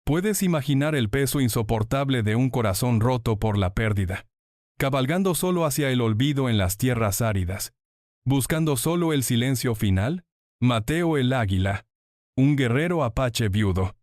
Puedes imaginar el peso insoportable de un corazón roto por la pérdida, cabalgando solo hacia el olvido en las tierras áridas, buscando solo el silencio final. Mateo el Águila, un guerrero apache viudo,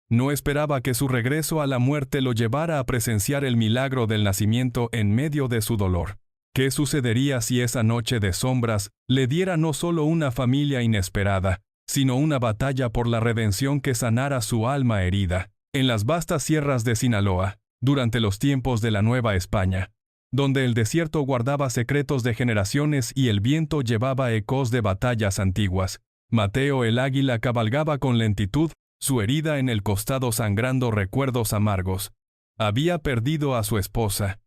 no esperaba que su regreso a la muerte lo llevara a presenciar el milagro del nacimiento en medio de su dolor. ¿Qué sucedería si esa noche de sombras le diera no solo una familia inesperada, sino una batalla por la redención que sanara su alma herida? En las vastas sierras de Sinaloa, durante los tiempos de la Nueva España, donde el desierto guardaba secretos de generaciones y el viento llevaba ecos de batallas antiguas, Mateo el Águila cabalgaba con lentitud, su herida en el costado sangrando recuerdos amargos. Había perdido a su esposa,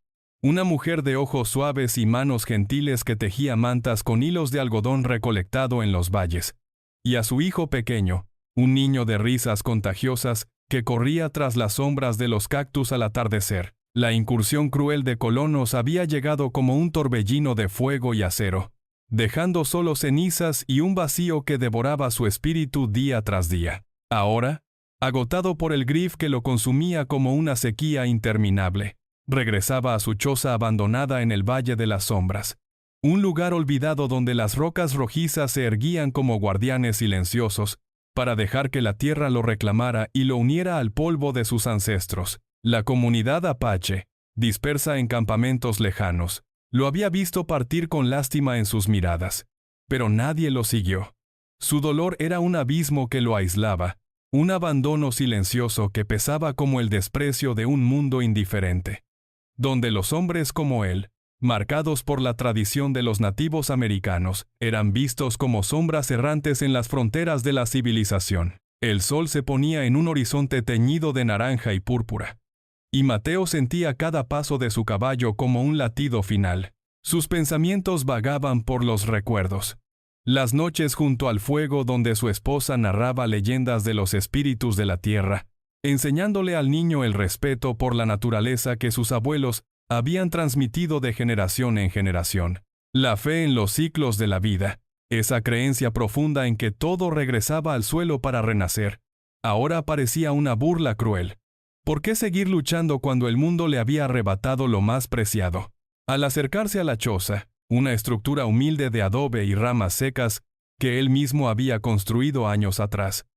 una mujer de ojos suaves y manos gentiles que tejía mantas con hilos de algodón recolectado en los valles, y a su hijo pequeño, un niño de risas contagiosas, que corría tras las sombras de los cactus al atardecer. La incursión cruel de colonos había llegado como un torbellino de fuego y acero, dejando solo cenizas y un vacío que devoraba su espíritu día tras día. Ahora, agotado por el grif que lo consumía como una sequía interminable, regresaba a su choza abandonada en el Valle de las Sombras, un lugar olvidado donde las rocas rojizas se erguían como guardianes silenciosos, para dejar que la tierra lo reclamara y lo uniera al polvo de sus ancestros. La comunidad apache, dispersa en campamentos lejanos, lo había visto partir con lástima en sus miradas, pero nadie lo siguió. Su dolor era un abismo que lo aislaba, un abandono silencioso que pesaba como el desprecio de un mundo indiferente, donde los hombres como él, marcados por la tradición de los nativos americanos, eran vistos como sombras errantes en las fronteras de la civilización. El sol se ponía en un horizonte teñido de naranja y púrpura, y Mateo sentía cada paso de su caballo como un latido final. Sus pensamientos vagaban por los recuerdos. Las noches junto al fuego donde su esposa narraba leyendas de los espíritus de la tierra, enseñándole al niño el respeto por la naturaleza que sus abuelos habían transmitido de generación en generación. La fe en los ciclos de la vida, esa creencia profunda en que todo regresaba al suelo para renacer, ahora parecía una burla cruel. ¿Por qué seguir luchando cuando el mundo le había arrebatado lo más preciado? Al acercarse a la choza, una estructura humilde de adobe y ramas secas que él mismo había construido años atrás,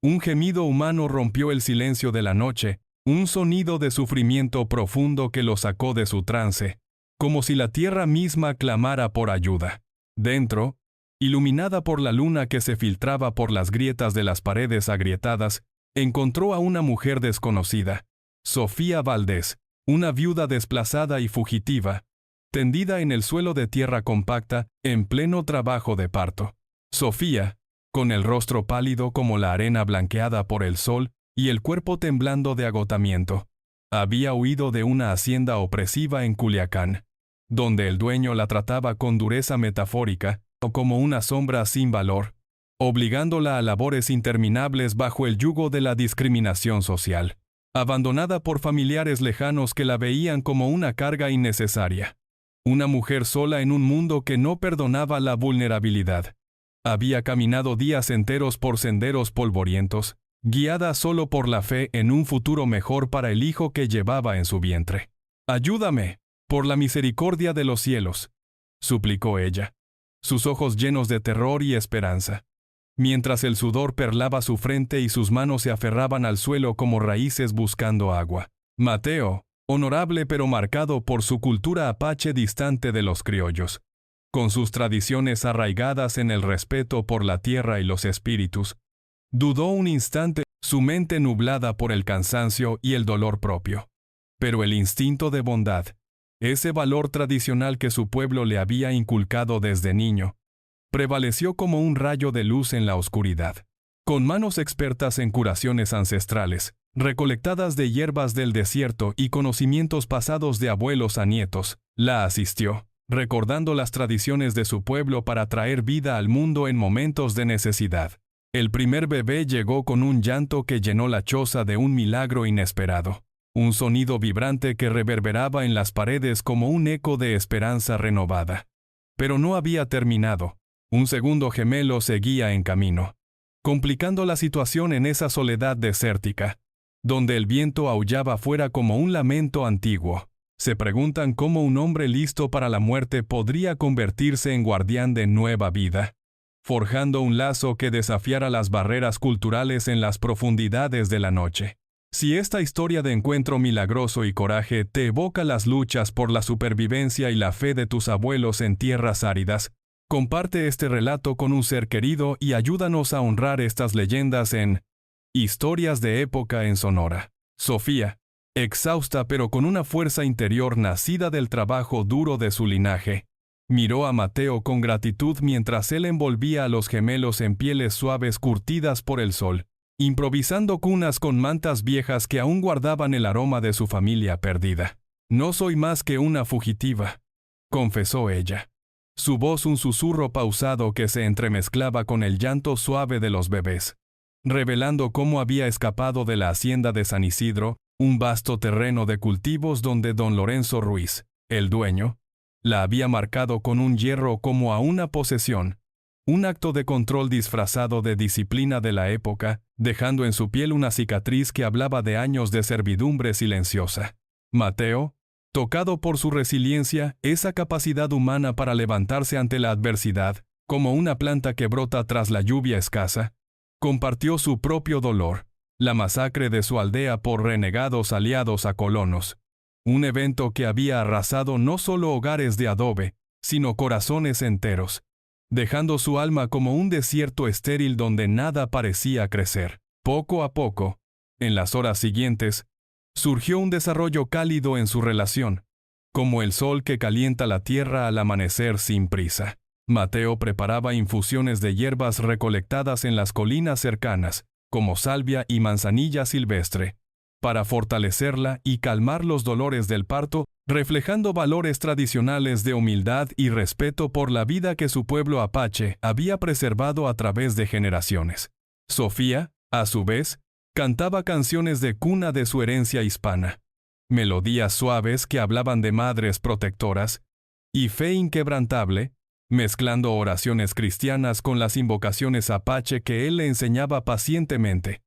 un gemido humano rompió el silencio de la noche, un sonido de sufrimiento profundo que lo sacó de su trance, como si la tierra misma clamara por ayuda. Dentro, iluminada por la luna que se filtraba por las grietas de las paredes agrietadas, encontró a una mujer desconocida, Sofía Valdés, una viuda desplazada y fugitiva, tendida en el suelo de tierra compacta, en pleno trabajo de parto. Sofía, con el rostro pálido como la arena blanqueada por el sol y el cuerpo temblando de agotamiento, había huido de una hacienda opresiva en Culiacán, donde el dueño la trataba con dureza metafórica o como una sombra sin valor, obligándola a labores interminables bajo el yugo de la discriminación social, abandonada por familiares lejanos que la veían como una carga innecesaria. Una mujer sola en un mundo que no perdonaba la vulnerabilidad. Había caminado días enteros por senderos polvorientos, guiada solo por la fe en un futuro mejor para el hijo que llevaba en su vientre. «Ayúdame, por la misericordia de los cielos», suplicó ella, sus ojos llenos de terror y esperanza, mientras el sudor perlaba su frente y sus manos se aferraban al suelo como raíces buscando agua. Mateo, honorable pero marcado por su cultura apache distante de los criollos, con sus tradiciones arraigadas en el respeto por la tierra y los espíritus, dudó un instante, su mente nublada por el cansancio y el dolor propio. Pero el instinto de bondad, ese valor tradicional que su pueblo le había inculcado desde niño, prevaleció como un rayo de luz en la oscuridad. Con manos expertas en curaciones ancestrales, recolectadas de hierbas del desierto y conocimientos pasados de abuelos a nietos, la asistió, recordando las tradiciones de su pueblo para traer vida al mundo en momentos de necesidad. El primer bebé llegó con un llanto que llenó la choza de un milagro inesperado, un sonido vibrante que reverberaba en las paredes como un eco de esperanza renovada. Pero no había terminado. Un segundo gemelo seguía en camino, complicando la situación en esa soledad desértica. donde el viento aullaba fuera como un lamento antiguo. Se preguntan cómo un hombre listo para la muerte podría convertirse en guardián de nueva vida, forjando un lazo que desafiara las barreras culturales en las profundidades de la noche. Si esta historia de encuentro milagroso y coraje te evoca las luchas por la supervivencia y la fe de tus abuelos en tierras áridas, comparte este relato con un ser querido y ayúdanos a honrar estas leyendas en Historias de Época en Sonora. Sofía, exhausta pero con una fuerza interior nacida del trabajo duro de su linaje, miró a Mateo con gratitud mientras él envolvía a los gemelos en pieles suaves curtidas por el sol, improvisando cunas con mantas viejas que aún guardaban el aroma de su familia perdida. «No soy más que una fugitiva», confesó ella. Su voz un susurro pausado que se entremezclaba con el llanto suave de los bebés, revelando cómo había escapado de la hacienda de San Isidro, un vasto terreno de cultivos donde don Lorenzo Ruiz, el dueño, la había marcado con un hierro como a una posesión, un acto de control disfrazado de disciplina de la época, dejando en su piel una cicatriz que hablaba de años de servidumbre silenciosa. Mateo, tocado por su resiliencia, esa capacidad humana para levantarse ante la adversidad, como una planta que brota tras la lluvia escasa, compartió su propio dolor, la masacre de su aldea por renegados aliados a colonos, un evento que había arrasado no solo hogares de adobe, sino corazones enteros, dejando su alma como un desierto estéril donde nada parecía crecer. Poco a poco, en las horas siguientes, surgió un desarrollo cálido en su relación, como el sol que calienta la tierra al amanecer sin prisa. Mateo preparaba infusiones de hierbas recolectadas en las colinas cercanas, como salvia y manzanilla silvestre, para fortalecerla y calmar los dolores del parto, reflejando valores tradicionales de humildad y respeto por la vida que su pueblo apache había preservado a través de generaciones. Sofía, a su vez, cantaba canciones de cuna de su herencia hispana, melodías suaves que hablaban de madres protectoras y fe inquebrantable, mezclando oraciones cristianas con las invocaciones apache que él le enseñaba pacientemente,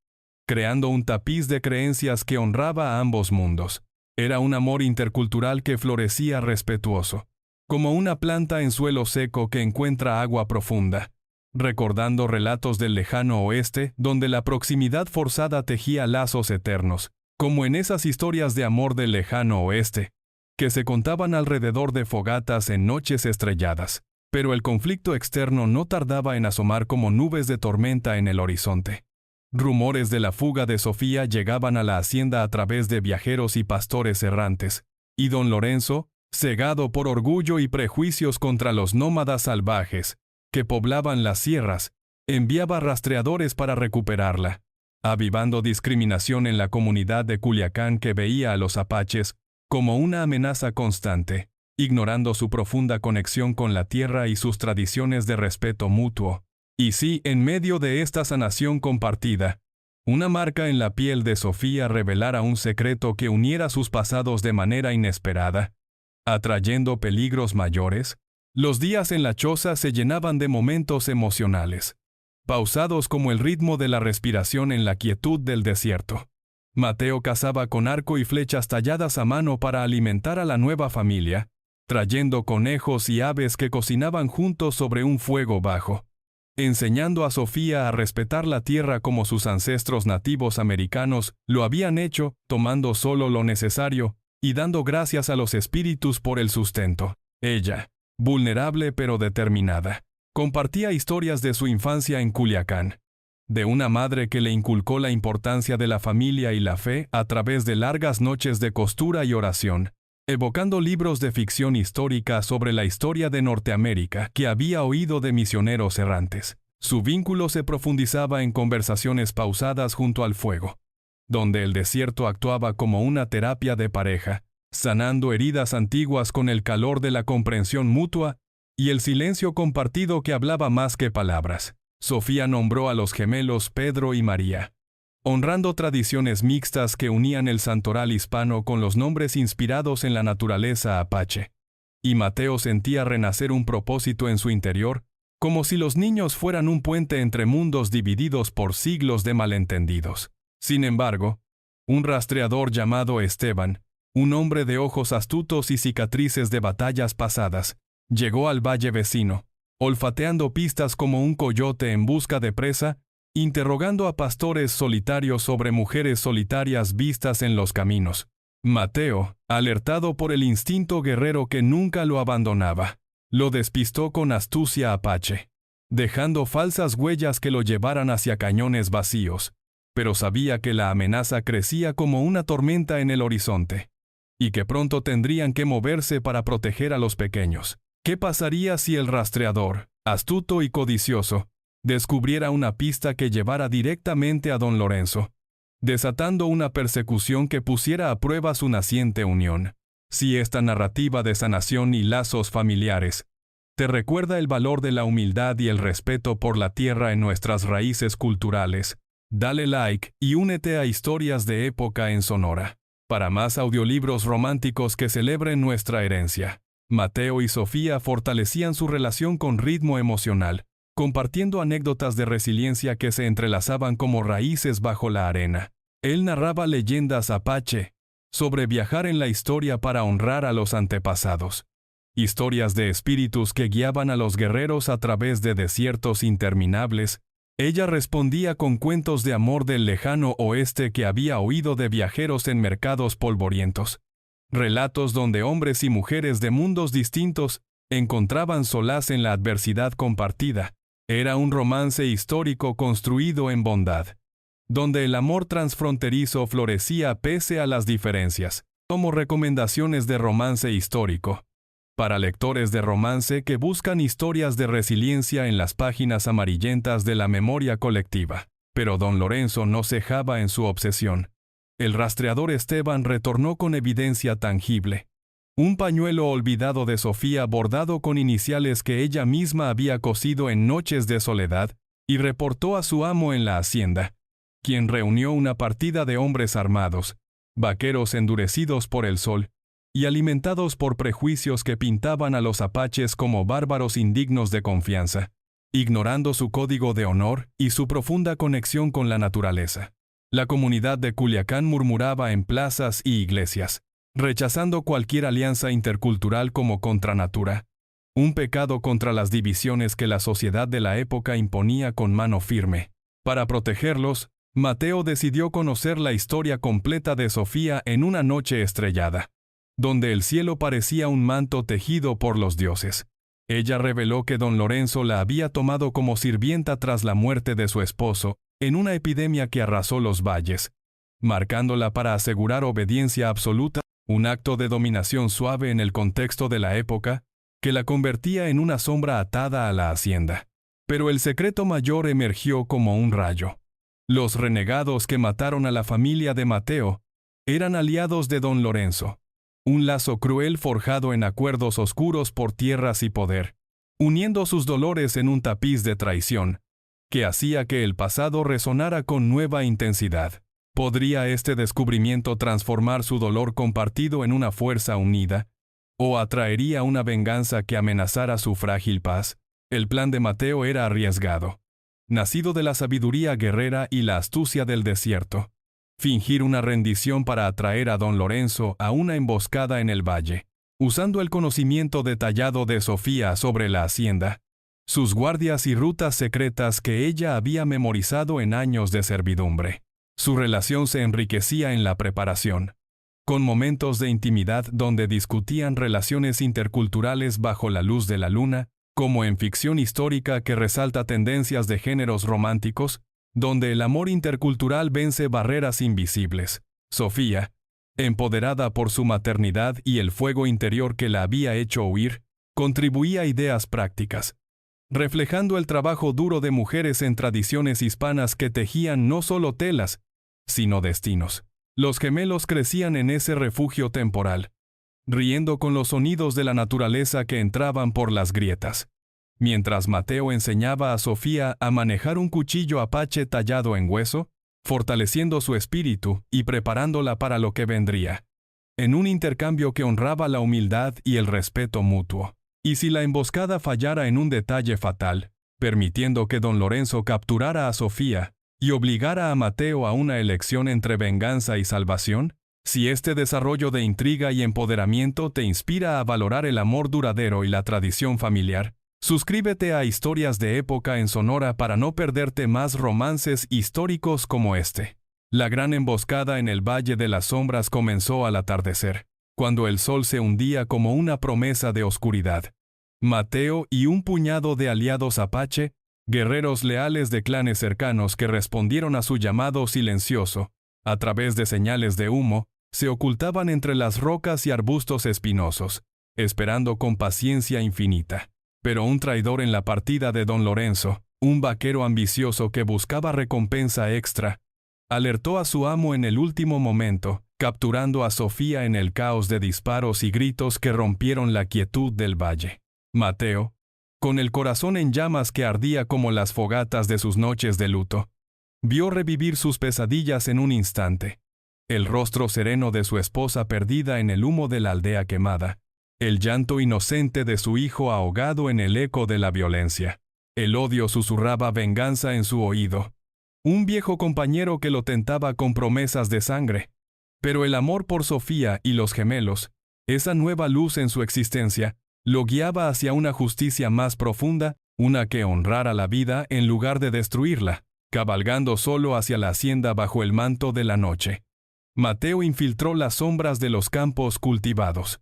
creando un tapiz de creencias que honraba a ambos mundos. Era un amor intercultural que florecía respetuoso, como una planta en suelo seco que encuentra agua profunda, recordando relatos del lejano oeste donde la proximidad forzada tejía lazos eternos, como en esas historias de amor del lejano oeste, que se contaban alrededor de fogatas en noches estrelladas. Pero el conflicto externo no tardaba en asomar como nubes de tormenta en el horizonte. Rumores de la fuga de Sofía llegaban a la hacienda a través de viajeros y pastores errantes, y don Lorenzo, cegado por orgullo y prejuicios contra los nómadas salvajes que poblaban las sierras, enviaba rastreadores para recuperarla, avivando discriminación en la comunidad de Culiacán que veía a los apaches como una amenaza constante, ignorando su profunda conexión con la tierra y sus tradiciones de respeto mutuo. Y si, en medio de esta sanación compartida, una marca en la piel de Sofía revelara un secreto que uniera sus pasados de manera inesperada, atrayendo peligros mayores, los días en la choza se llenaban de momentos emocionales, pausados como el ritmo de la respiración en la quietud del desierto. Mateo cazaba con arco y flechas talladas a mano para alimentar a la nueva familia, trayendo conejos y aves que cocinaban juntos sobre un fuego bajo, enseñando a Sofía a respetar la tierra como sus ancestros nativos americanos lo habían hecho, tomando solo lo necesario y dando gracias a los espíritus por el sustento. Ella, vulnerable pero determinada, compartía historias de su infancia en Culiacán, de una madre que le inculcó la importancia de la familia y la fe a través de largas noches de costura y oración, evocando libros de ficción histórica sobre la historia de Norteamérica que había oído de misioneros errantes. Su vínculo se profundizaba en conversaciones pausadas junto al fuego, donde el desierto actuaba como una terapia de pareja, sanando heridas antiguas con el calor de la comprensión mutua y el silencio compartido que hablaba más que palabras. Sofía nombró a los gemelos Pedro y María, honrando tradiciones mixtas que unían el santoral hispano con los nombres inspirados en la naturaleza apache. Y Mateo sentía renacer un propósito en su interior, como si los niños fueran un puente entre mundos divididos por siglos de malentendidos. Sin embargo, Un rastreador llamado Esteban, un hombre de ojos astutos y cicatrices de batallas pasadas, llegó al valle vecino, olfateando pistas como un coyote en busca de presa, interrogando a pastores solitarios sobre mujeres solitarias vistas en los caminos. Mateo, alertado por el instinto guerrero que nunca lo abandonaba, lo despistó con astucia apache, dejando falsas huellas que lo llevaran hacia cañones vacíos, pero sabía que la amenaza crecía como una tormenta en el horizonte, y que pronto tendrían que moverse para proteger a los pequeños. ¿Qué pasaría si el rastreador, astuto y codicioso, descubriera una pista que llevara directamente a don Lorenzo, desatando una persecución que pusiera a prueba su naciente unión? Si esta narrativa de sanación y lazos familiares te recuerda el valor de la humildad y el respeto por la tierra en nuestras raíces culturales, dale like y únete a Historias de Época en Sonora. Para más audiolibros románticos que celebren nuestra herencia, Mateo y Sofía fortalecían su relación con ritmo emocional, compartiendo anécdotas de resiliencia que se entrelazaban como raíces bajo la arena. Él narraba leyendas apache sobre viajar en la historia para honrar a los antepasados. Historias de espíritus que guiaban a los guerreros a través de desiertos interminables. Ella respondía con cuentos de amor del lejano oeste que había oído de viajeros en mercados polvorientos. Relatos donde hombres y mujeres de mundos distintos encontraban solaz en la adversidad compartida. Era un romance histórico construido en bondad, donde el amor transfronterizo florecía pese a las diferencias. Como recomendaciones de romance histórico, para lectores de romance que buscan historias de resiliencia en las páginas amarillentas de la memoria colectiva. Pero don Lorenzo no cejaba en su obsesión. El rastreador Esteban retornó con evidencia tangible. Un pañuelo olvidado de Sofía bordado con iniciales que ella misma había cosido en noches de soledad, y reportó a su amo en la hacienda, quien reunió una partida de hombres armados, vaqueros endurecidos por el sol, y alimentados por prejuicios que pintaban a los apaches como bárbaros indignos de confianza, ignorando su código de honor y su profunda conexión con la naturaleza. La comunidad de Culiacán murmuraba en plazas y iglesias, rechazando cualquier alianza intercultural como contra natura, un pecado contra las divisiones que la sociedad de la época imponía con mano firme. Para protegerlos, Mateo decidió conocer la historia completa de Sofía en una noche estrellada, donde el cielo parecía un manto tejido por los dioses. Ella reveló que don Lorenzo la había tomado como sirvienta tras la muerte de su esposo, en una epidemia que arrasó los valles, marcándola para asegurar obediencia absoluta, un acto de dominación suave en el contexto de la época, que la convertía en una sombra atada a la hacienda. Pero el secreto mayor emergió como un rayo. Los renegados que mataron a la familia de Mateo eran aliados de don Lorenzo. Un lazo cruel forjado en acuerdos oscuros por tierras y poder, uniendo sus dolores en un tapiz de traición, que hacía que el pasado resonara con nueva intensidad. ¿Podría este descubrimiento transformar su dolor compartido en una fuerza unida? ¿O atraería una venganza que amenazara su frágil paz? El plan de Mateo era arriesgado, nacido de la sabiduría guerrera y la astucia del desierto. Fingir una rendición para atraer a don Lorenzo a una emboscada en el valle, usando el conocimiento detallado de Sofía sobre la hacienda, sus guardias y rutas secretas que ella había memorizado en años de servidumbre. Su relación se enriquecía en la preparación, con momentos de intimidad donde discutían relaciones interculturales bajo la luz de la luna, como en ficción histórica que resalta tendencias de géneros románticos, donde el amor intercultural vence barreras invisibles. Sofía, empoderada por su maternidad y el fuego interior que la había hecho huir, contribuía a ideas prácticas, reflejando el trabajo duro de mujeres en tradiciones hispanas que tejían no solo telas, sino destinos. Los gemelos crecían en ese refugio temporal, riendo con los sonidos de la naturaleza que entraban por las grietas, mientras Mateo enseñaba a Sofía a manejar un cuchillo apache tallado en hueso, fortaleciendo su espíritu y preparándola para lo que vendría, en un intercambio que honraba la humildad y el respeto mutuo. Y si la emboscada fallara en un detalle fatal, permitiendo que don Lorenzo capturara a Sofía y obligara a Mateo a una elección entre venganza y salvación? Si este desarrollo de intriga y empoderamiento te inspira a valorar el amor duradero y la tradición familiar, suscríbete a Historias de Época en Sonora para no perderte más romances históricos como este. La gran emboscada en el Valle de las Sombras comenzó al atardecer, cuando el sol se hundía como una promesa de oscuridad. Mateo y un puñado de aliados apache, guerreros leales de clanes cercanos que respondieron a su llamado silencioso, a través de señales de humo, se ocultaban entre las rocas y arbustos espinosos, esperando con paciencia infinita. Pero un traidor en la partida de Don Lorenzo, un vaquero ambicioso que buscaba recompensa extra, alertó a su amo en el último momento, capturando a Sofía en el caos de disparos y gritos que rompieron la quietud del valle. Mateo, con el corazón en llamas que ardía como las fogatas de sus noches de luto, vio revivir sus pesadillas en un instante. El rostro sereno de su esposa perdida en el humo de la aldea quemada, el llanto inocente de su hijo ahogado en el eco de la violencia. El odio susurraba venganza en su oído. Un viejo compañero que lo tentaba con promesas de sangre. Pero el amor por Sofía y los gemelos, esa nueva luz en su existencia, lo guiaba hacia una justicia más profunda, una que honrara la vida en lugar de destruirla, cabalgando solo hacia la hacienda bajo el manto de la noche. Mateo infiltró las sombras de los campos cultivados,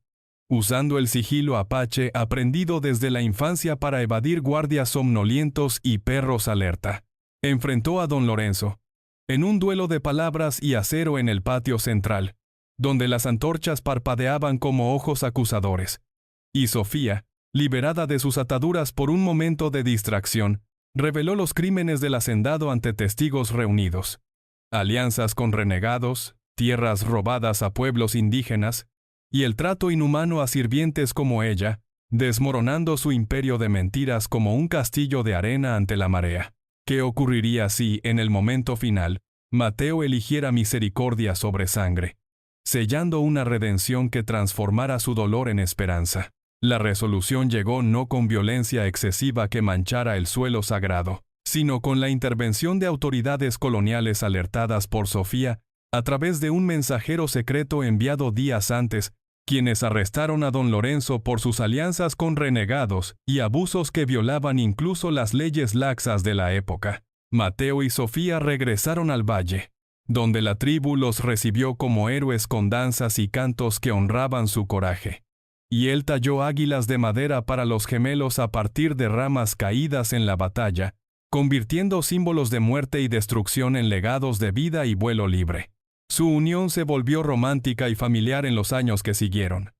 usando el sigilo apache aprendido desde la infancia para evadir guardias somnolientos y perros alerta. Enfrentó a Don Lorenzo, en un duelo de palabras y acero en el patio central, donde las antorchas parpadeaban como ojos acusadores. Y Sofía, liberada de sus ataduras por un momento de distracción, reveló los crímenes del hacendado ante testigos reunidos. Alianzas con renegados, tierras robadas a pueblos indígenas, y el trato inhumano a sirvientes como ella, desmoronando su imperio de mentiras como un castillo de arena ante la marea. ¿Qué ocurriría si, en el momento final, Mateo eligiera misericordia sobre sangre, sellando una redención que transformara su dolor en esperanza? La resolución llegó no con violencia excesiva que manchara el suelo sagrado, sino con la intervención de autoridades coloniales alertadas por Sofía a través de un mensajero secreto enviado días antes, quienes arrestaron a Don Lorenzo por sus alianzas con renegados y abusos que violaban incluso las leyes laxas de la época. Mateo y Sofía regresaron al valle, donde la tribu los recibió como héroes con danzas y cantos que honraban su coraje. Y él talló águilas de madera para los gemelos a partir de ramas caídas en la batalla, convirtiendo símbolos de muerte y destrucción en legados de vida y vuelo libre. Su unión se volvió romántica y familiar en los años que siguieron.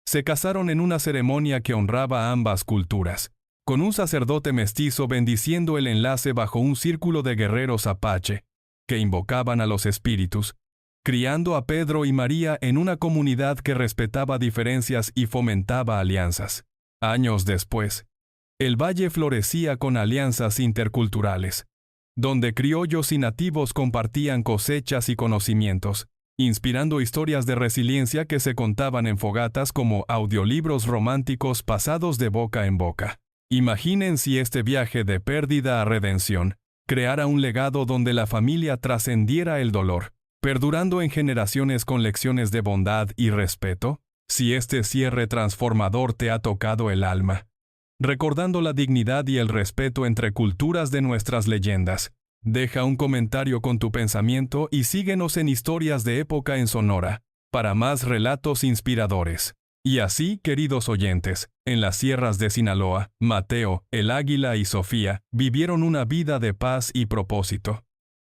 Se casaron en una ceremonia que honraba a ambas culturas, con un sacerdote mestizo bendiciendo el enlace bajo un círculo de guerreros apache, que invocaban a los espíritus, criando a Pedro y María en una comunidad que respetaba diferencias y fomentaba alianzas. Años después, el valle florecía con alianzas interculturales, donde criollos y nativos compartían cosechas y conocimientos, inspirando historias de resiliencia que se contaban en fogatas como audiolibros románticos pasados de boca en boca. Imaginen si este viaje de pérdida a redención creara un legado donde la familia trascendiera el dolor, perdurando en generaciones con lecciones de bondad y respeto. Si este cierre transformador te ha tocado el alma, recordando la dignidad y el respeto entre culturas de nuestras leyendas, deja un comentario con tu pensamiento y síguenos en Historias de Época en Sonora, para más relatos inspiradores. Y así, queridos oyentes, en las sierras de Sinaloa, Mateo, el Águila y Sofía vivieron una vida de paz y propósito,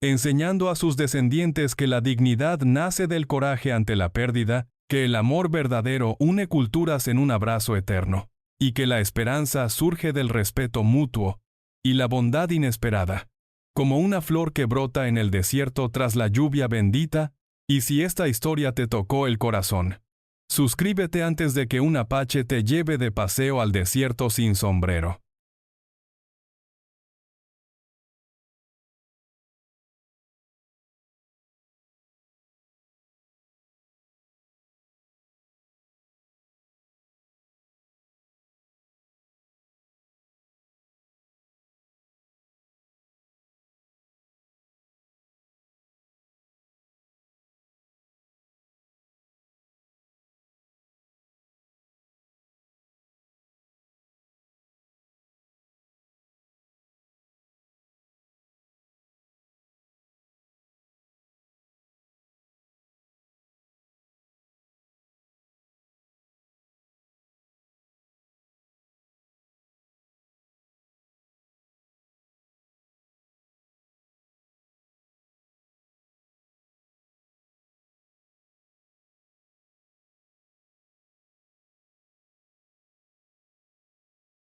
enseñando a sus descendientes que la dignidad nace del coraje ante la pérdida, que el amor verdadero une culturas en un abrazo eterno, y que la esperanza surge del respeto mutuo y la bondad inesperada, como una flor que brota en el desierto tras la lluvia bendita. Y si esta historia te tocó el corazón, suscríbete antes de que un apache te lleve de paseo al desierto sin sombrero.